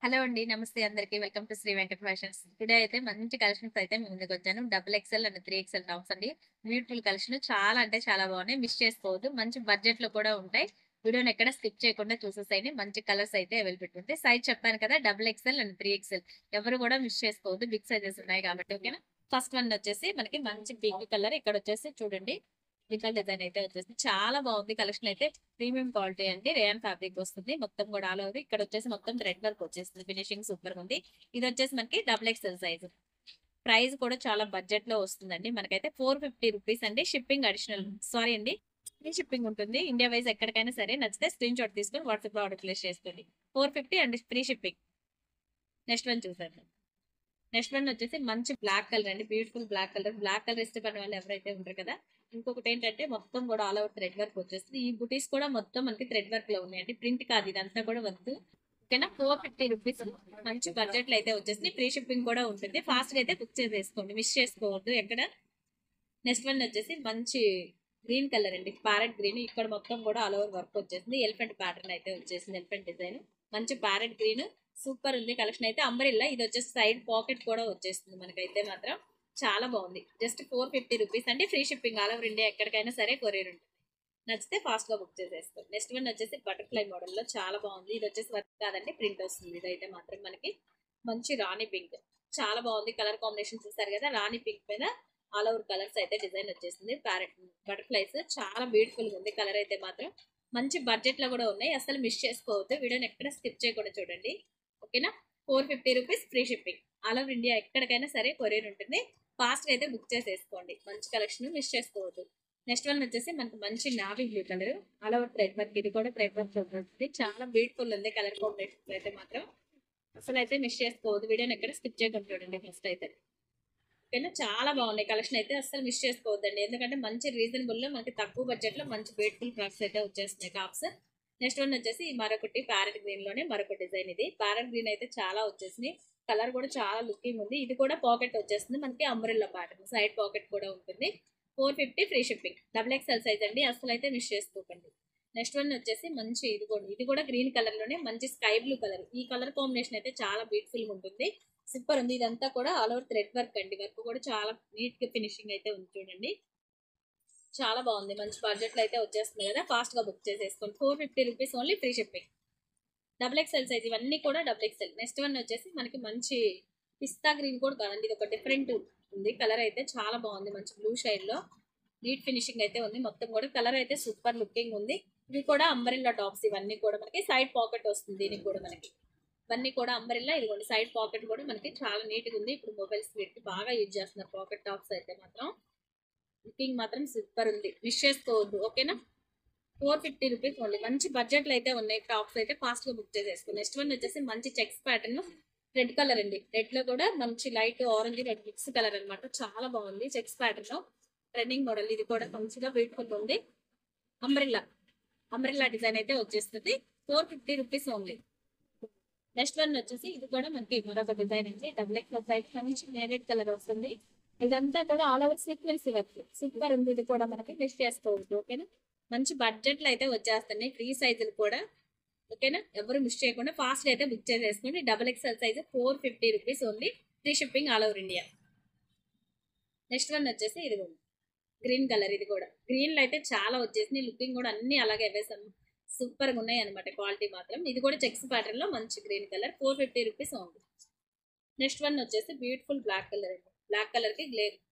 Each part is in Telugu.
హలో అండి. నమస్తే అందరికి. Welcome to Shri Venkata fashions. Today అయితే మంచి కలెక్షన్స్ అయితే మీ ముందుకొచ్చాను. Double XL and 3 XL tops అండి. బ్యూటిఫుల్ కలెక్షన్ చాలా అంటే చాలా బాగున్నాయి. మిస్ చేసుకోవద్దు. మంచి బడ్జెట్ లో కూడా ఉంటాయి. వీడియోని ఎక్కడ స్కిప్ చేయకుండా చూసేసేయండి. మంచి కలర్స్ అయితే అవైలబుల్ ఉంటాయి. సైజ్ చెప్పాను కదా, డబుల్ ఎక్స్ఎల్ అండ్ 3 ఎక్స్ఎల్. ఎవరు కూడా మిస్ చేసుకోవద్దు. బిగ్ సైజెస్ ఉన్నాయి కాబట్టి ఓకేనా. ఫస్ట్ వన్ వచ్చేసి మనకి మంచి పింక్ కలర్. ఇక్కడ వచ్చేసి చూడండి, డిఫరెంట్ డిజైన్ అయితే వచ్చేసి చాలా బాగుంది. కలెక్షన్ అయితే ప్రీమియం క్వాలిటీ అండి. రేయన్ ఫ్యాబ్రిక్ వస్తుంది. మొత్తం కూడా ఆల్ ఓవర్. ఇక్కడ వచ్చేసి మొత్తం థ్రెడ్ వర్క్ వచ్చేస్తుంది. ఫినిషింగ్ సూపర్ ఉంది. ఇది వచ్చేసి మనకి డబుల్ ఎక్స్ఎల్ సైజ్. ప్రైస్ కూడా చాలా బడ్జెట్ లో వస్తుందండి. మనకైతే 450 రూపీస్ అండి. షిప్పింగ్ అడిషనల్, సారీ అండి, ఫ్రీ షిప్పింగ్ ఉంటుంది. ఇండియా వైజ్ ఎక్కడికైనా సరే. నచ్చితే స్క్రీన్ షాట్ తీసుకొని వాట్సాప్ లో ఆర్డర్ ప్లేస్ చేసుకోండి. 450 and free shipping. Next one చూసారు. నెక్స్ట్ వన్ వచ్చేసి మంచి బ్లాక్ కలర్ అండి. Beautiful black colour. Black colour ఇష్టపడిన వాళ్ళు ఎవరైతే ఉంటారు కదా. ఇంకొకటి ఏంటంటే మొత్తం కూడా ఆల్ ఓవర్ థ్రెడ్ వర్క్ వచ్చేస్తుంది. ఈ బుటీస్ కూడా మొత్తం మనకి థ్రెడ్ వర్క్ లో ఉన్నాయండి. ప్రింట్ కాదు, ఇదంతా కూడా వర్క్. ఓకేనా. 450 రూపీస్. మంచి బడ్జెట్ లో అయితే వచ్చేసి ఫ్రీ షిప్పింగ్ కూడా ఉంటుంది. ఫాస్ట్ గా అయితే బుక్ చేసేసుకోండి. మిస్ చేసుకోవద్దు ఎక్కడ. నెక్స్ట్ వన్ వచ్చేసి మంచి గ్రీన్ కలర్ అండి. Parrot green. ఇక్కడ మొత్తం కూడా ఆల్ ఓవర్ వర్క్ వచ్చేసింది. ఎలిఫెంట్ ప్యాటర్న్ అయితే వచ్చేసింది. Elephant design. మంచి ప్యారెట్ గ్రీన్. సూపర్ ఉంది కలెక్షన్ అయితే. అంబ్రెల్లా. ఇది వచ్చేసి సైడ్ పాకెట్ కూడా వచ్చేస్తుంది మనకైతే మాత్రం. చాలా బాగుంది. జస్ట్ 450 రూపీస్ అంటే free shipping all over India ఎక్కడికైనా సరే కొరియర్ ఉంటుంది. నచ్చితే ఫాస్ట్ గా బుక్ చేసేసుకోండి. నెక్స్ట్ వన్ వచ్చేసి బటర్ఫ్లై మోడల్ లో చాలా బాగుంది. ఇది వచ్చేసి వర్క్ కాదండి, ప్రింట్ వస్తుంది. ఇదైతే మాత్రం మనకి మంచి రాణి పింక్. చాలా బాగుంది. కలర్ కాంబినేషన్ చూసారు కదా. రాణి పింక్ మీద ఆల్ ఓవర్ కలర్స్ అయితే డిజైన్ వచ్చేసింది. ప్యారెట్ బటర్ఫ్లైస్ చాలా బ్యూటిఫుల్ గా ఉంది. కలర్ అయితే మాత్రం మంచి బడ్జెట్ లో కూడా ఉన్నాయి. అసలు మిస్ చేసుకోవద్దు. వీడియోని ఎక్కడ స్కిప్ చేయకుండా చూడండి ఓకేనా. 450 rupees free shipping all over India ఎక్కడికైనా సరే కొరియర్ ఉంటుంది. ఫాస్ట్ గా అయితే బుక్ చేసేసుకోండి. మంచి కలెక్షన్, మిస్ చేసుకోవద్దు. నెక్స్ట్ వన్ వచ్చేసి మనకి మంచి navy blue colour. All over thread work. ఇది కూడా థ్రెడ్ వర్క్ వస్తుంది. చాలా బ్యూటిఫుల్ ఉంది కలర్ కాంబినేషన్ అయితే మాత్రం. అసలు అయితే మిస్ చేసుకోవద్దు. వీడియోని ఎక్కడ స్కిప్ చేయకుండా చూడండి ఫస్ట్ అయితే ఓకేనా. చాలా బాగున్నాయి కలెక్షన్ అయితే. అసలు మిస్ చేసుకోవద్దండి. ఎందుకంటే మంచి రీజనబుల్ లో మనకి తక్కువ బడ్జెట్ లో మంచి బ్యూటిఫుల్ క్లాత్స్ అయితే వచ్చేస్తున్నాయి టాప్స్. నెక్స్ట్ వన్ వచ్చేసి మరొకటి ప్యారెట్ గ్రీన్ లోనే మరొక డిజైన్. ఇది ప్యారెట్ గ్రీన్ అయితే చాలా వచ్చేసింది. కలర్ కూడా చాలా లుకింగ్ ఉంది. ఇది కూడా పాకెట్ వచ్చేస్తుంది మనకి. Umbrella pattern. సైడ్ పాకెట్ కూడా ఉంటుంది. 450 free shipping. Double XL size అండి. అసలు అయితే మిస్ చేసుకోకండి. నెక్స్ట్ వన్ వచ్చేసి మంచి ఇది కూడా గ్రీన్ కలర్ లోనే మంచి స్కై బ్లూ కలర్. ఈ కలర్ కాంబినేషన్ అయితే చాలా బ్యూటిఫుల్ గా ఉంటుంది. సూపర్ ఉంది. ఇదంతా కూడా ఆల్ ఓవర్ థ్రెడ్ వర్క్ అండి. వర్క్ కూడా చాలా నీట్ గా ఫినిషింగ్ అయితే ఉంది చూడండి. చాలా బాగుంది. మంచి బడ్జెట్ లో అయితే వచ్చేస్తుంది కదా. ఫాస్ట్ గా బుక్ చేసేసుకోండి. 450 rupees only free shipping. Double XL size ఇవన్నీ కూడా డబుల్ ఎక్స్ఎల్. నెక్స్ట్ వన్ వచ్చేసి మనకి మంచి పిస్తా గ్రీన్ కూడా కాదండి. ఇది ఒక డిఫరెంట్ ఉంది. కలర్ అయితే చాలా బాగుంది. మంచి బ్లూ షైడ్ లో నీట్ ఫినిషింగ్ అయితే ఉంది. మొత్తం కూడా కలర్ అయితే సూపర్ లుకింగ్ ఉంది. ఇవి కూడా అంబరిల్లా టాప్స్. ఇవన్నీ కూడా మనకి సైడ్ పాకెట్ వస్తుంది. దీనికి కూడా మనకి ఇవన్నీ కూడా అంబరిల్లా. ఇదిగోండి సైడ్ పాకెట్ కూడా మనకి చాలా నీట్ గా ఉంది. ఇప్పుడు మొబైల్స్ పెట్టి బాగా యూజ్ చేస్తున్నారు పాకెట్ టాప్స్ అయితే మాత్రం. లుకింగ్ మాత్రం సూపర్ ఉంది. మిస్ చేసుకోవద్దు ఓకేనా. 450 రూపీస్ ఓన్లీ. మంచి బడ్జెట్ లో అయితే ఉన్నాయి టాప్స్ అయితే. ఫాస్ట్ గా బుక్ చేసేసుకోండి. నెక్స్ట్ వన్ వచ్చేసి మంచి చెక్స్ ప్యాటర్న్. రెడ్ కలర్ అండి. రెడ్ లో కూడా మంచి light orange red mix colour అనమాట. చాలా బాగుంది. చెక్స్ ప్యాటర్న్ లో ట్రెండింగ్ మోడల్. ఇది కూడా మంచిగా బ్యూటిఫుల్ ఉంది. అంబ్రెల్లా. అంబ్రెల్లా డిజైన్ అయితే వచ్చేస్తుంది. 450 రూపీస్ ఓన్లీ. నెక్స్ట్ వన్ వచ్చేసి ఇది కూడా మనకి మరొక డిజైన్ అండి. డబుల్ ఎక్స్ఎల్ సైజ్ మంచి నేరేడ్ కలర్ వస్తుంది. ఇదంతా కూడా all over sequence work. Super ఉంది. ఇది కూడా మనకి మిస్ చేసుకోవచ్చు ఓకేనా. మంచి బడ్జెట్ లో అయితే వచ్చేస్తున్నాయి. ఫ్రీ సైజులు కూడా ఓకేనా. ఎవరు మిస్ చేయకుండా ఫాస్ట్ అయితే బుక్ చేసేసుకోండి. Double XL size 450 rupees only. Free shipping all over India. Next one వచ్చేసి ఇది గ్రీన్ కలర్. ఇది కూడా గ్రీన్ లో అయితే చాలా వచ్చేసింది. లుకింగ్ కూడా అన్ని అలాగే వేసాము. సూపర్ గా ఉన్నాయి అనమాట. క్వాలిటీ మాత్రం. ఇది కూడా చెక్స్ ప్యాటర్న్ లో మంచి green colour. 450 rupees only. Next one వచ్చేసి బ్యూటిఫుల్ బ్లాక్ కలర్ అండి. బ్లాక్ కలర్ కి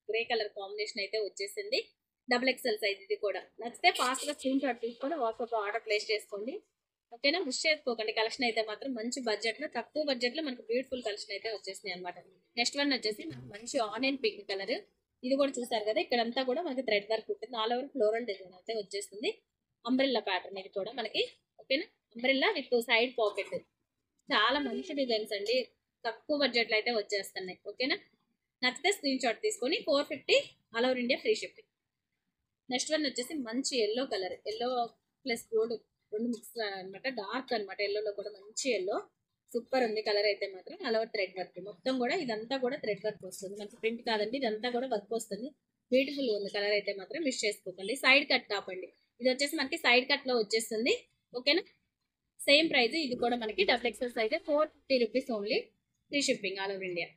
గ్రే కలర్ కాంబినేషన్ అయితే వచ్చేసింది. Double XL size. ఇది కూడా నచ్చితే ఫాస్ట్ గా స్క్రీన్ షాట్ తీసుకొని వాట్సాప్ లో ఆర్డర్ ప్లేస్ చేసుకోండి ఓకేనా. మిస్ చేసుకోకండి. కలెక్షన్ అయితే మాత్రం మంచి బడ్జెట్ లో, తక్కువ బడ్జెట్ లో మనకి బ్యూటిఫుల్ కలెక్షన్ అయితే వచ్చేసినాయి అనమాట. నెక్స్ట్ వన్ వచ్చేసి మంచి ఆనియన్ పింక్ కలర్. ఇది కూడా చూసారు కదా. ఇక్కడంతా కూడా మనకి థ్రెడ్ వర్క్ ఉంటుంది. ఆల్ ఓవర్ ఫ్లోరల్ డిజైన్ అయితే వచ్చేస్తుంది. అంబ్రెల్లా ప్యాటర్న్ ఇది కూడా మనకి ఓకేనా. Umbrella with side pocket. చాలా మంచి డిజైన్స్ అండి. తక్కువ బడ్జెట్ లో అయితే వచ్చేస్తున్నాయి ఓకేనా. నచ్చితే స్క్రీన్ షాట్ తీసుకొని 450 all over India free shipping. Next one వచ్చేసి మంచి yellow colour. Yellow plus gold రెండు మిక్స్ అనమాట. డార్క్ అనమాట. ఎల్లోలో కూడా మంచి ఎల్లో. సూపర్ ఉంది కలర్ అయితే మాత్రం. All over thread work. మొత్తం కూడా ఇదంతా కూడా థ్రెడ్ వర్క్ వస్తుంది. మంచి ప్రింట్ కాదండి, ఇదంతా కూడా వర్క్ వస్తుంది. బ్యూటిఫుల్ ఉంది కలర్ అయితే మాత్రం. మిస్ చేసుకోకండి. సైడ్ కట్ టాప్ అండి. ఇది వచ్చేసి మనకి సైడ్ కట్ లో వచ్చేస్తుంది ఓకేనా. Same price. ఇది కూడా మనకి double XL size 450 rupees only, free shipping all over India.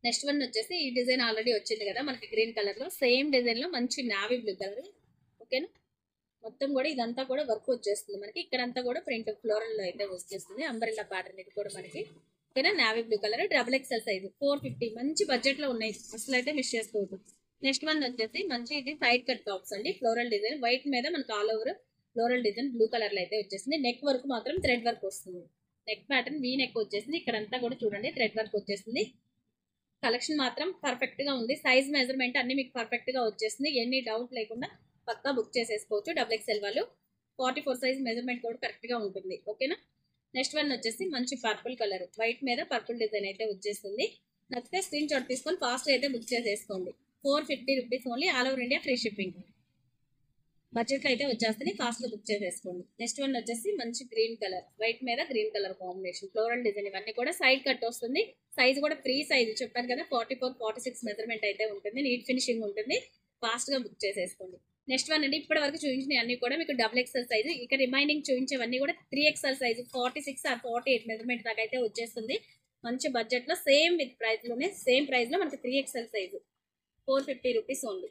Next one వచ్చేసి ఈ డిజైన్ ఆల్రెడీ వచ్చింది కదా మనకి గ్రీన్ కలర్ లో, సేమ్ డిజైన్ లో మంచి నావీ బ్లూ కలర్. ఓకేనా, మొత్తం కూడా ఇదంతా కూడా వర్క్ వచ్చేస్తుంది మనకి. ఇక్కడంతా కూడా ప్రింట్ ఫ్లోరల్ లో అయితే వచ్చేస్తుంది, అంబ్రెల్లా ప్యాటర్న్ ఇది కూడా మనకి. ఓకేనా, navy blue colour, double XL size 450, మంచి బడ్జెట్ లో ఉన్నాయి, అసలు అయితే మిస్ చేసుకోవద్దు. నెక్స్ట్ వన్ వచ్చేసి మంచి ఇది సైడ్ కట్ టాప్స్ అండి, ఫ్లోరల్ డిజైన్ వైట్ మీద మనకి all over floral design blue colour లో అయితే వచ్చేసింది. నెక్ వర్క్ మాత్రం థ్రెడ్ వర్క్ వస్తుంది, నెక్ ప్యాటర్న్ వీ నెక్ వచ్చేసింది. ఇక్కడంతా కూడా చూడండి థ్రెడ్ వర్క్ వచ్చేసింది. కలెక్షన్ మాత్రం పర్ఫెక్ట్ గా ఉంది, సైజ్ మెజర్మెంట్ అన్ని మీకు పర్ఫెక్ట్ గా వచ్చేసింది, ఎన్ని డౌట్ లేకుండా పక్కా బుక్ చేసేసుకోవచ్చు. డబుల్ ఎక్స్ఎల్ వాళ్ళు 44 సైజ్ మెజర్మెంట్ కూడా కరెక్ట్ గా ఉంటుంది. ఓకేనా, నెక్స్ట్ వన్ వచ్చేసి మంచి పర్పుల్ కలర్, వైట్ మీద పర్పుల్ డిజైన్ అయితే వచ్చేస్తుంది. నచ్చితే స్క్రీన్ షాట్ తీసుకొని ఫాస్ట్ అయితే బుక్ చేసేసుకోండి. 450 rupees only, all over India free shipping. Budget అయితే వచ్చేస్తుంది, ఫాస్ట్ గా బుక్ చేసేసుకోండి. నెక్స్ట్ వన్ వచ్చేసి మంచి గ్రీన్ కలర్, వైట్ మీద green colour combination, floral design, ఇవన్నీ కూడా సైడ్ కట్ వస్తుంది. సైజ్ కూడా ఫ్రీ సైజ్ చెప్పాను కదా, 44, 46 మెజర్మెంట్ అయితే ఉంటుంది, నీట్ ఫినిషింగ్ ఉంటుంది. ఫాస్ట్ గా బుక్ చేసేసుకోండి. నెక్స్ట్ వన్ అండి, ఇప్పటి వరకు చూపించిన అన్ని కూడా మీకు డబుల్ ఎక్స్ఎల్ సైజ్, ఇక రిమైనింగ్ చూపించేవన్నీ కూడా 3XL సైజ్ 46 ఆర్ 48 మెజర్మెంట్ దాకా అయితే వచ్చేస్తుంది. మంచి బడ్జెట్ లో సేమ్ విత్ ప్రైస్ లోనే, సేమ్ ప్రైస్ లో మనకి 3XL size 450 rupees only,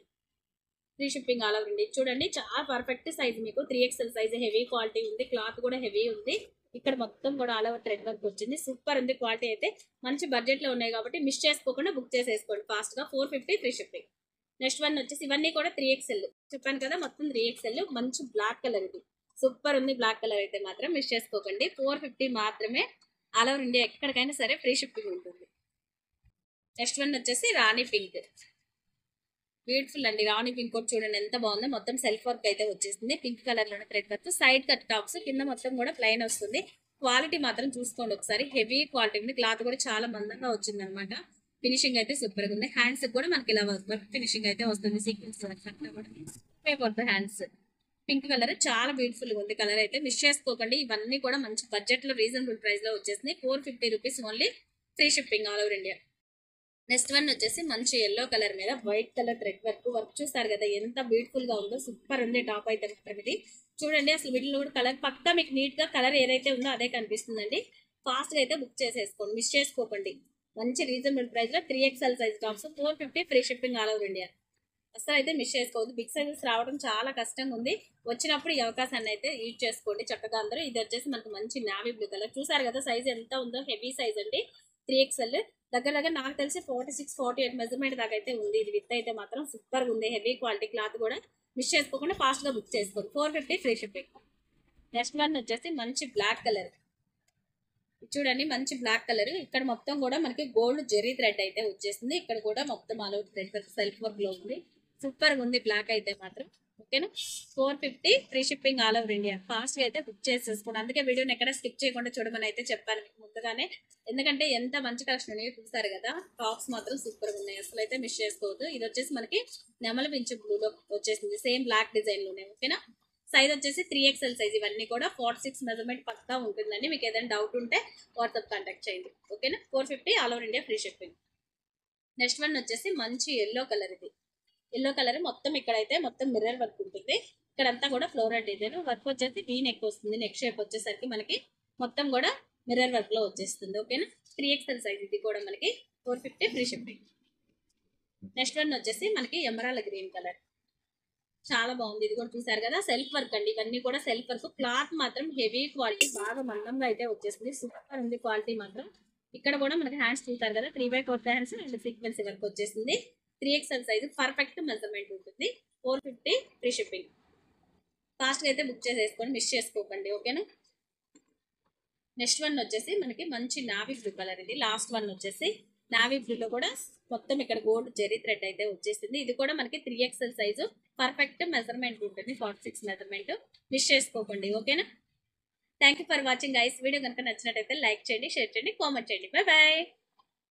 free shipping all over India. చూడండి చాలా పర్ఫెక్ట్ సైజ్, మీకు 3XL సైజ్, హెవీ క్వాలిటీ ఉంది, క్లాత్ కూడా హెవీ ఉంది. ఇక్కడ మొత్తం కూడా ఆల్ ఓవర్ థ్రెడ్ వర్క్ వచ్చింది, సూపర్ ఉంది క్వాలిటీ అయితే. మంచి బడ్జెట్ లో ఉన్నాయి కాబట్టి మిస్ చేసుకోకుండా బుక్ చేసేసుకోండి ఫాస్ట్ గా, 450 ఫ్రీ షిప్పింగ్. నెక్స్ట్ వన్ వచ్చేసి ఇవన్నీ కూడా 3XL చెప్పాను కదా, మొత్తం 3XL, మంచి బ్లాక్ కలర్, ఇది సూపర్ ఉంది బ్లాక్ కలర్ అయితే మాత్రం మిస్ చేసుకోకండి. 450 మాత్రమే, ఆల్ ఓవర్ ఇండియా ఎక్కడికైనా సరే ఫ్రీ షిప్పింగ్ ఉంటుంది. నెక్స్ట్ వన్ వచ్చేసి రాణి పింక్, బ్యూటిఫుల్ అండి. రాణి పింక్ కూడా చూడండి ఎంత బాగుందో, మొత్తం సెల్ఫ్ వర్క్ అయితే వచ్చేసింది, పింక్ కలర్ లోనే thread work, side cut tops, కింద మొత్తం కూడా ప్లెయిన్ వస్తుంది. క్వాలిటీ మాత్రం చూసుకోండి ఒకసారి, హెవీ క్వాలిటీ ఉంది, క్లాత్ కూడా చాలా మందంగా వచ్చింది అనమాట. ఫినిషింగ్ అయితే సూపర్ గా ఉంది. హ్యాండ్స్ కూడా మనకి ఇలా వర్క్ ఫినిషింగ్ అయితే వస్తుంది, sequence work hands. Pink colour చాలా బ్యూటిఫుల్ గా ఉంది, కలర్ అయితే మిస్ చేసుకోకండి. ఇవన్నీ కూడా మంచి బడ్జెట్ లో రీజనబుల్ ప్రైస్ లో వచ్చేసింది, 450 rupees only, free shipping all over India. Next one వచ్చేసి మంచి ఎల్లో కలర్ మీద వైట్ కలర్ థ్రెడ్ వర్క్ చూస్తారు కదా ఎంత బ్యూటిఫుల్ గా ఉందో, సూపర్ ఉంది టాప్ అయితే మాత్రం. ఇది చూడండి అసలు వీటిలో కూడా కలర్ పక్కా మీకు నీట్ గా కలర్ ఏదైతే ఉందో అదే కనిపిస్తుందండి. ఫాస్ట్ గా అయితే బుక్ చేసేసుకోండి, మిస్ చేసుకోకండి. మంచి రీజనబుల్ ప్రైస్ లో 3XL size tops 450 free shipping all over India. అసలు అయితే మిస్ చేసుకోవద్దు, బిగ్ సైజెస్ రావడం చాలా కష్టంగా ఉంది, వచ్చినప్పుడు ఈ అవకాశాన్ని అయితే యూజ్ చేసుకోండి చక్కగా అందరూ. ఇది వచ్చేసి మనకు మంచి నావీ బ్లూ కలర్, చూసారు కదా సైజ్ ఎంత ఉందో, హెవీ సైజ్ అండి, 3XL దగ్గర దగ్గర నాకు తెలిసి 46, 48 మెజర్మెంట్ దాకా అయితే ఉంది. ఇది విత్ అయితే మాత్రం సూపర్ గా ఉంది, హెవీ క్వాలిటీ, క్లాత్ కూడా మిస్ చేసుకోకుండా ఫాస్ట్ గా బుక్ చేసుకోండి, 450 ఫ్రీ షిప్పింగ్. నెక్స్ట్ వన్ వచ్చేసి మంచి బ్లాక్ కలర్, చూడండి మంచి బ్లాక్ కలర్, ఇక్కడ మొత్తం కూడా మనకి గోల్డ్ జెరీ థ్రెడ్ అయితే వచ్చేసింది, ఇక్కడ కూడా మొత్తం all out thread self work లో ఉంది, సూపర్ గా ఉంది బ్లాక్ అయితే మాత్రం. ఓకేనా, 450 free shipping all over India. Fast గా అయితే బుక్ చేసేసుకోండి, అందుకే వీడియోని ఎక్కడ స్కిప్ చేయకుండా చూడమని అయితే చెప్పాను మీకు ముందుగానే, ఎందుకంటే ఎంత మంచి కలెక్షన్ ఉన్నాయో చూసారు కదా. టాప్స్ మాత్రం సూపర్ గా ఉన్నాయి, అసలు అయితే మిస్ చేసుకోవద్దు. ఇది వచ్చేసి మనకి నెమల పింఛు బ్లూలో వచ్చేసింది, సేమ్ బ్లాక్ డిజైన్ లోనే. ఓకేనా, సైజ్ వచ్చేసి 3XL సైజ్, ఇవన్నీ కూడా 46 మెజర్మెంట్ పక్కా ఉంటుందండి. మీకు ఏదైనా డౌట్ ఉంటే వాట్సాప్ కాంటాక్ట్ చేయండి. ఓకేనా, 450 all over India free shipping. Next one వచ్చేసి మంచి ఎల్లో కలర్, ఇది ఎల్లో కలర్ మొత్తం ఇక్కడైతే మొత్తం మిర్రర్ వర్క్ ఉంటుంది, ఇక్కడంతా కూడా ఫ్లోరల్ డిజైన్ వర్క్ వచ్చేసి వీ నెక్ వస్తుంది, నెక్ షేప్ వచ్చేసరికి మనకి మొత్తం కూడా మిర్రర్ వర్క్ లో వచ్చేస్తుంది. ఓకేనా, 3XL సైజ్, ఇది కూడా మనకి 450 ఫ్రీ షిప్పింగ్. నెక్స్ట్ వన్ వచ్చేసి మనకి ఎమరాల్డ్ గ్రీన్ కలర్, చాలా బాగుంది, ఇది కూడా చూసారు కదా సెల్ఫ్ వర్క్ అండి, ఇవన్నీ కూడా సెల్ఫ్ వర్క్, క్లాత్ మాత్రం హెవీ క్వాలిటీ, బాగా మందంగా అయితే వచ్చేసింది, సూపర్ ఉంది క్వాలిటీ మాత్రం. ఇక్కడ కూడా మనకి హ్యాండ్స్ చూసారు కదా, 3/4 హ్యాండ్స్ అండ్ సీక్వెన్స్ వర్క్ వచ్చేసింది, 3XL సైజ్, పర్ఫెక్ట్ మెజర్మెంట్ ఉంటుంది, 450 ఫ్రీ షిప్పింగ్. ఫాస్ట్ గా అయితే బుక్ చేసేసుకోండి, మిస్ చేసుకోకండి. ఓకేనా, నెక్స్ట్ వన్ వచ్చేసి మనకి మంచి నావీ బ్లూ కలర్, ఇది లాస్ట్ వన్ వచ్చేసి నావీ బ్లూలో కూడా మొత్తం ఇక్కడ గోల్డ్ జెరీ థ్రెడ్ అయితే వచ్చేసింది, ఇది కూడా మనకి 3XL సైజు, పర్ఫెక్ట్ మెజర్మెంట్ ఉంటుంది, 46 మెజర్మెంట్, మిస్ చేసుకోకండి. ఓకేనా, thank you for watching guys. Video కనుక నచ్చినట్టయితే లైక్ చేయండి, షేర్ చేయండి, కామెంట్ చేయండి. Bye bye.